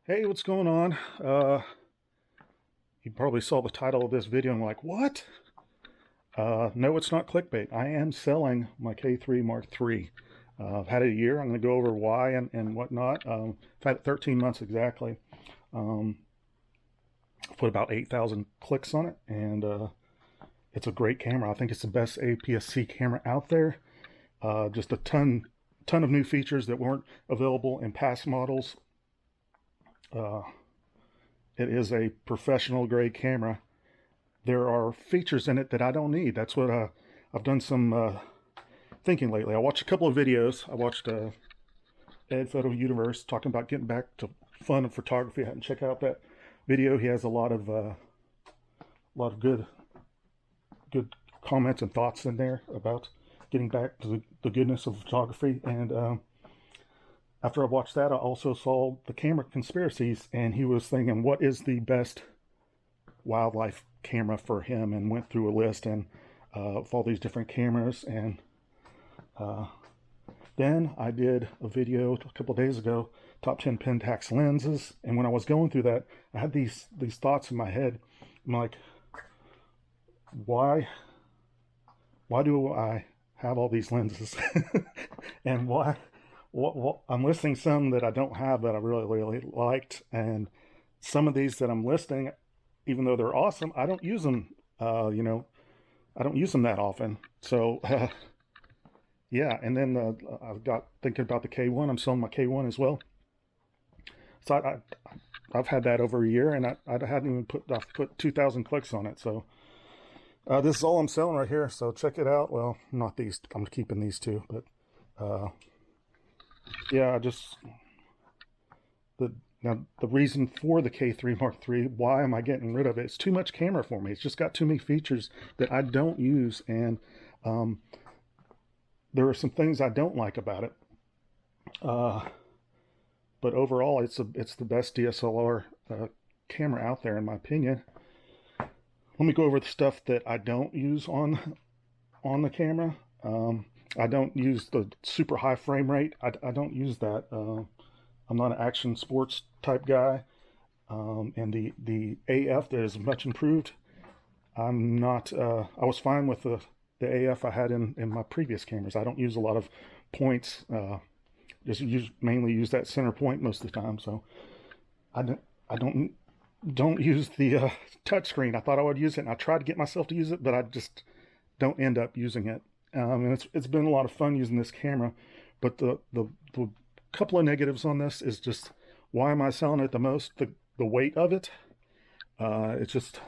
Hey, what's going on? You probably saw the title of this video and like, what? No, it's not clickbait. I am selling my K3 Mark III. I've had it a year. I'm going to go over why and whatnot. I've had it 13 months exactly. I've put about 8,000 clicks on it, and it's a great camera. I think it's the best Aps-C camera out there. Just a ton of new features that weren't available in past models. It is a professional grade camera. There are features in it that I don't need. That's what I've done some thinking lately. I watched a couple of videos. I watched Ed Photo Universe talking about getting back to fun of photography. I hadn't checked out that video. He has a lot of good comments and thoughts in there about getting back to the goodness of photography. And after I watched that, I also saw the camera conspiracies, and he was thinking, what is the best wildlife camera for him, and went through a list and of all these different cameras. And then I did a video a couple of days ago, top 10 Pentax lenses. And when I was going through that, I had these thoughts in my head. I'm like, why do I have all these lenses? And why? I'm listing some that I don't have that I really liked, and some of these that I'm listing, even though they're awesome, I don't use them. I don't use them that often. So yeah. And then I've got thinking about the K1. I'm selling my K1 as well. So I've had that over a year, and I hadn't even put 2,000 clicks on it. So this is all I'm selling right here. So check it out. Well, not these. I'm keeping these two, but yeah, now the reason for the K3 Mark III, why am I getting rid of it? It's too much camera for me. It's just got too many features that I don't use, and there are some things I don't like about it. But overall, it's the best DSLR camera out there, in my opinion. Let me go over the stuff that I don't use on the camera. I don't use the super high frame rate. I don't use that. I'm not an action sports type guy. And the AF that is much improved, I'm not, I was fine with the AF I had in my previous cameras. I don't use a lot of points. Just mainly use that center point most of the time. So I don't use the touch screen. I thought I would use it, and I tried to get myself to use it, but I just don't end up using it. And it's been a lot of fun using this camera, but the couple of negatives on this is just, why am I selling it the most? The weight of it. It's just,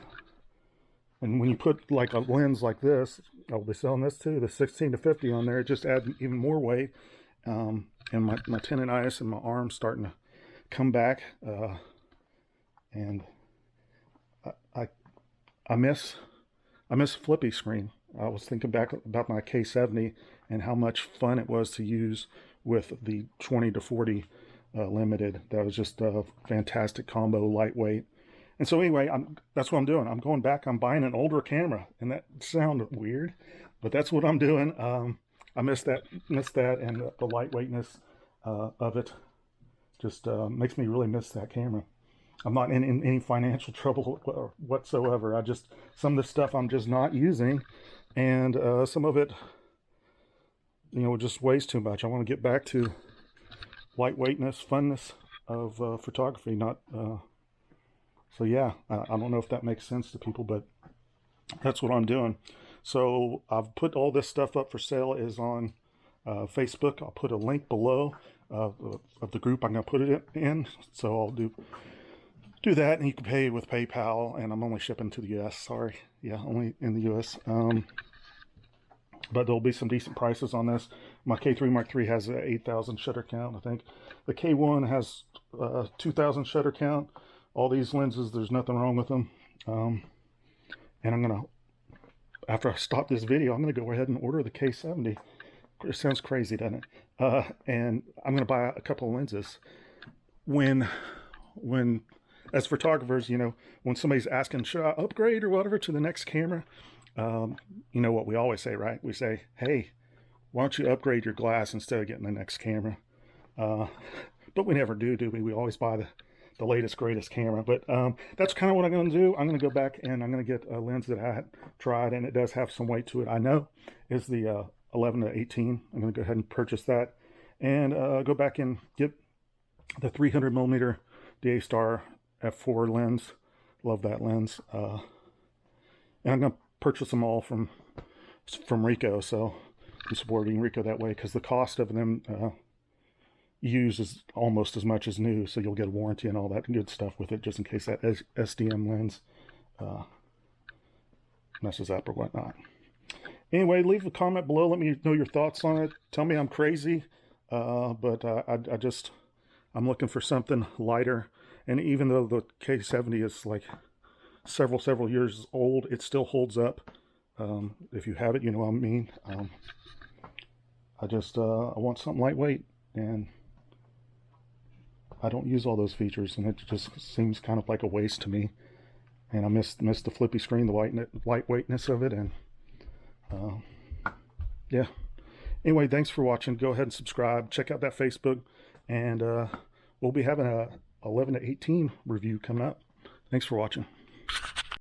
and when you put like a lens like this, I'll be selling this too, the 16 to 50 on there, it just adds even more weight. And my tendonitis and my arm's starting to come back. And I miss flippy screen. I was thinking back about my K70 and how much fun it was to use with the 20 to 40 limited. That was just a fantastic combo, lightweight. And so anyway, that's what I'm doing. I'm going back. I'm buying an older camera, and that sounded weird, but that's what I'm doing. I miss that, and the lightweightness of it just makes me really miss that camera. I'm not in any financial trouble whatsoever. Some of the stuff I'm just not using, and some of it, just weighs too much. I want to get back to lightweightness, funness of photography. Not so yeah. I don't know if that makes sense to people, but that's what I'm doing. So I've put all this stuff up for sale. It is on Facebook. I'll put a link below of the group I'm going to put it in. So I'll do that, and you can pay with PayPal, and I'm only shipping to the US. Sorry. Yeah, only in the US. But there'll be some decent prices on this. My K3 Mark III has an 8,000 shutter count, I think. The K1 has 2,000 shutter count. All these lenses, there's nothing wrong with them. And I'm going to, after I stop this video, I'm going to go ahead and order the K70. It sounds crazy, doesn't it? And I'm going to buy a couple of lenses. When as photographers, when somebody's asking, should I upgrade or whatever to the next camera? You know what we always say, right? We say, hey, why don't you upgrade your glass instead of getting the next camera? But we never do we? We always buy the latest, greatest camera. But that's kind of what I'm going to do. I'm going to go back and I'm going to get a lens that I had tried, and it does have some weight to it. I know is the 11 to 18. I'm going to go ahead and purchase that, and go back and get the 300 millimeter DA-Star f4 lens. Love that lens. And I'm going to purchase them all from Ricoh, so I'm supporting Ricoh that way, because the cost of them used is almost as much as new, so you'll get a warranty and all that good stuff with it, just in case that SDM lens messes up or whatnot. Anyway, leave a comment below. Let me know your thoughts on it. Tell me I'm crazy, but I'm looking for something lighter. And even though the K-70 is like several years old, it still holds up. If you have it, you know what I mean. I want something lightweight, and I don't use all those features, and it just seems kind of like a waste to me. And I miss the flippy screen, the lightweightness of it, and yeah. Anyway, thanks for watching. Go ahead and subscribe. Check out that Facebook, and we'll be having a 11 to 18 review coming up. Thanks for watching.